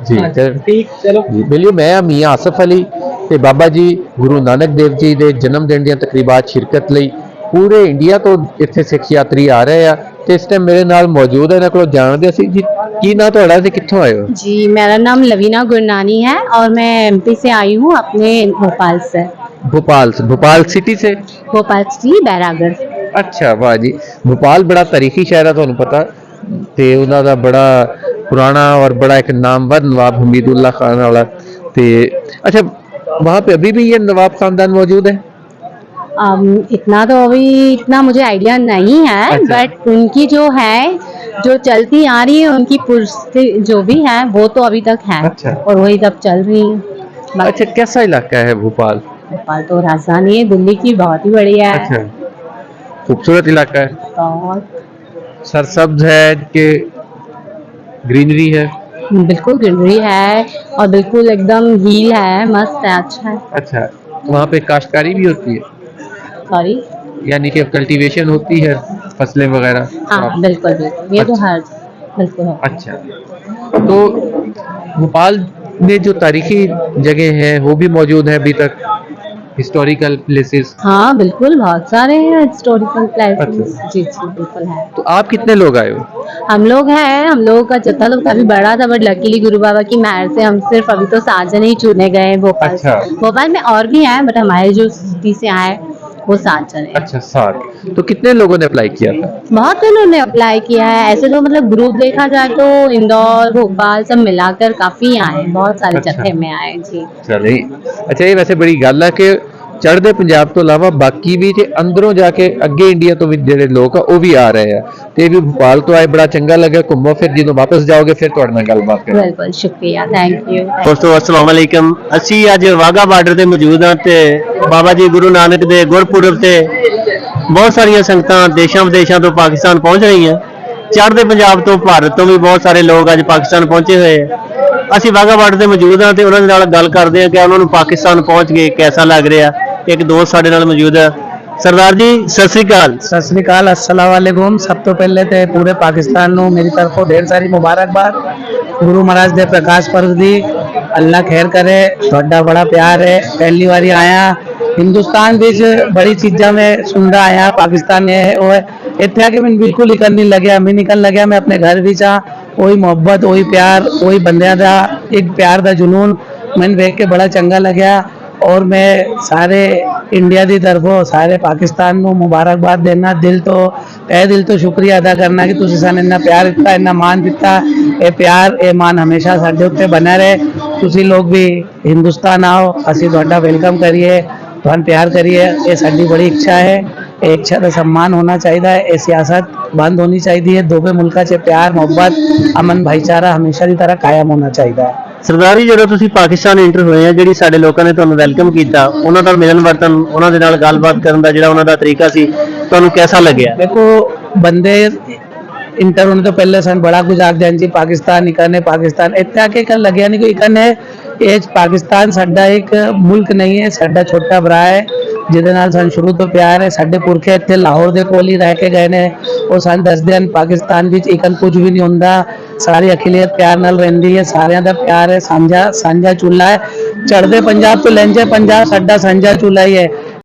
जी ठीक चलो जी बिल्कुल। मैं मियाँ आसफ अली ਤੇ ਬਾਬਾ ਜੀ ਗੁਰੂ ਨਾਨਕ ਦੇਵ ਜੀ ਦੇ ਜਨਮ ਦਿਨ ਦੀਆਂ ਤਕਰੀਬਾਤ ਸ਼ਿਰਕਤ ਲਈ ਪੂਰੇ ਇੰਡੀਆ ਤੋਂ ਇੱਥੇ ਸਿੱਖ ਯਾਤਰੀ ਆ ਰਹੇ ਆ ਤੇ ਇਸ ਟਾਈਮ ਮੇਰੇ ਨਾਲ ਮੌਜੂਦ ਹੈ। ਇਹਨਾਂ ਕੋਲੋਂ ਜਾਣਦੇ ਅਸੀਂ ਜੀ ਕੀ ਨਾਂ ਤੁਹਾਡਾ ਤੇ ਕਿੱਥੋਂ ਆਏ ਹੋ? जी मेरा नाम लवीना गुरनानी है और मैं एमपी से आई हूँ अपने भोपाल से। भोपाल सिटी से। भोपाल सिटी बैरागढ़। अच्छा वाह जी। भोपाल बड़ा तारीखी शहर है ਤੁਹਾਨੂੰ ਪਤਾ ਤੇ ਉਹਨਾਂ ਦਾ ਬੜਾ पुराना और बड़ा एक नामवर नवाब हमीदुल्ला खान वाला ते अच्छा वहाँ पे अभी भी ये नवाब खानदान मौजूद है? इतना तो अभी इतना मुझे आइडिया नहीं है। अच्छा। बट उनकी जो है जो चलती आ रही है उनकी पुष्टि जो भी है वो तो अभी तक है। अच्छा। और वही तब चल रही है। अच्छा कैसा इलाका है भोपाल? भोपाल तो राजधानी है दिल्ली की, बहुत ही बढ़िया है। अच्छा खूबसूरत इलाका है, बहुत सरसब्ज है कि ग्रीनरी है? बिल्कुल ग्रीनरी है और बिल्कुल एकदम हील है, मस्त है, अच्छा है। अच्छा वहाँ पे काश्तकारी भी होती है? सॉरी। यानी कि कल्टीवेशन होती है फसलें वगैरह? हाँ बिल्कुल बिल्कुल ये तो अच्छा। हर बिल्कुल है। अच्छा तो भोपाल में जो तारीखी जगह है वो भी मौजूद है अभी तक, हिस्टोरिकल प्लेसेस? हाँ बिल्कुल बहुत सारे हैं हिस्टोरिकल प्लेसेस। अच्छा। जी जी बिल्कुल है। तो आप कितने लोग आए हो? हम लोग हैं, हम लोगों का जत्था तो काफी बड़ा था बट लकीली गुरु बाबा की मेहर से हम सिर्फ अभी तो 7 जने ही चुने गए हैं भोपाल से। अच्छा। भोपाल में और भी हैं बट हमारे जो सिटी से आए वो 7 जने हैं। अच्छा 7। तो कितने लोगों ने अप्लाई किया था? बहुत लोगों ने अप्लाई किया है ऐसे तो मतलब ग्रुप देखा जाए तो इंदौर भोपाल सब मिलाकर काफी आए हैं, बहुत सारे अच्छा। जत्थे में आए जी। चले अच्छा ये वैसे बड़ी गल है कि चढ़ते पंजाब तो इलावा बाकी भी जे अंदरों जाके अगे इंडिया तो भी जेडे लोग आ वो भी आ रहे हैं ते भी भोपाल तो आए बड़ा चंगा लगा। घूमो फिर जो वापस जाओगे फिर तुहाडे नाल गलबात करेंगे। बिल्कुल शुक्रिया थैंक यू। दोस्तों अस्सलाम वालेकुम। ਅਸੀਂ ਅੱਜ ਵਾਗਾ ਬਾਰਡਰ ਤੇ ਮੌਜੂਦ ਹਾਂ ਤੇ ਬਾਬਾ ਜੀ ਗੁਰੂ ਨਾਨਕ ਦੇ ਗੁਰਪੁਰਬ ਤੇ ਬਹੁਤ ਸਾਰੀਆਂ ਸੰਗਤਾਂ ਦੇਸ਼ਾਂ ਵਿਦੇਸ਼ਾਂ ਤੋਂ ਪਾਕਿਸਤਾਨ ਪਹੁੰਚ ਰਹੀਆਂ। ਚੜ੍ਹਦੇ ਪੰਜਾਬ ਤੋਂ ਭਾਰਤ ਤੋਂ ਵੀ ਬਹੁਤ ਸਾਰੇ ਲੋਕ ਅੱਜ ਪਾਕਿਸਤਾਨ ਪਹੁੰਚੇ ਹੋਏ ਆ। ਅਸੀਂ ਵਾਗਾ ਬਾਰਡਰ ਤੇ ਮੌਜੂਦ ਹਾਂ ਤੇ ਉਹਨਾਂ ਦੇ ਨਾਲ ਗੱਲ ਕਰਦੇ ਹਾਂ ਕਿ ਉਹਨਾਂ ਨੂੰ ਪਾਕਿस्तान पहुंच के कैसा लग रहा। एक दोस्त साडे नाल मौजूद है। सरदार जी सत श्री अकाल। सत श्री अकाल अस्सलाम वालेकुम। सब तो पहले तो पूरे पाकिस्तान ਨੂੰ मेरी तरफों ढेर सारी मुबारकबाद। गुरु महाराज दे प्रकाश पर्व दी अल्लाह खैर करे। ਤੁਹਾਡਾ बड़ा प्यार है। पहली बारी आया हिंदुस्तान विच बड़ी चीज़ा में सुनता आया पाकिस्तान है वो इत्थे आके मैंने बिल्कुल निकल नहीं लग्या। मैं निकल लग्या मैं अपने घर विच आ वही मोहब्बत वही प्यार वही बंदियां दा एक प्यार दा जुनून मैंने देख के बड़ा चंगा लग्या। और मैं सारे इंडिया की तरफों सारे पाकिस्तान को मुबारकबाद देना दिल तो शुक्रिया अदा करना कि तुसीं सानूं इन्ना प्यार दिता इन्ना मान दिता। ये प्यार ये मान हमेशा साडे उत्ते बना रहे। तुसीं लोग भी हिंदुस्तान आओ असीं तुहाडा वेलकम करिए तुहानूं प्यार करिए। ये साडी बड़ी इच्छा है। ये इच्छा का सम्मान होना चाहिए। ये सियासत बंद होनी चाहिए। दोवे मुल्कां च प्यार मोहब्बत अमन भाईचारा हमेशा की तरह कायम होना चाहिए। सरदार जी ਜਦੋਂ ਤੁਸੀਂ ਪਾਕਿस्तान एंटर ਹੋਏ ਆ ਜਿਹੜੀ ਸਾਡੇ ਲੋਕਾਂ ਨੇ ਤੁਹਾਨੂੰ ਵੈਲਕਮ ਕੀਤਾ ਉਹਨਾਂ ਦਾ ਮਿਲਨ ਵਰਤਨ ਉਹਨਾਂ ਦੇ ਨਾਲ ਗੱਲਬਾਤ ਕਰਨ ਦਾ ਜਿਹੜਾ ਉਹਨਾਂ ਦਾ ਤਰੀਕਾ ਸੀ ਤੁਹਾਨੂੰ कैसा ਲੱਗਿਆ? देखो बंदे इंटर होने तो पहले सन बड़ा कुछ आख दें जी पाकिस्तान इकन है पाकिस्तान इतने आके कल लगे नहीं कोई इकन है। ये पाकिस्तान साडा एक मुल्क नहीं है साडा छोटा भरा है ਜਿਹਦੇ ਨਾਲ ਸਾਨੂੰ ਸ਼ੁਰੂ ਤੋਂ ਪਿਆਰ ਹੈ। ਸਾਡੇ ਪੁਰਖੇ ਇੱਥੇ ਲਾਹੌਰ ਦੇ ਕੋਲ ਹੀ ਰਹਿ ਕੇ ਗਏ ਨੇ। ਉਹ ਸਾਨੂੰ ਦੱਸਦੇ ਹਨ ਪਾਕਿਸਤਾਨ ਵਿੱਚ ਇਕਨ ਕੁਝ ਵੀ ਨਹੀਂ ਹੁੰਦਾ। ਸਾਰੀ ਅਕਲੀਅਤ ਪਿਆਰ ਨਾਲ ਰਹਿੰਦੀ ਹੈ। ਸਾਰਿਆਂ ਦਾ ਪਿਆਰ ਹੈ। ਸਾਂਝਾ ਚੁੱਲ੍ਹਾ ਹੈ। ਚੜ੍ਹਦੇ ਪੰਜਾਬ ਤੋਂ ਲਹਿੰਦੇ ਪੰਜਾਬ ਸਾਡਾ ਸਾਂਝਾ ਚੁੱਲ੍ਹਾ ਹੀ ਹੈ।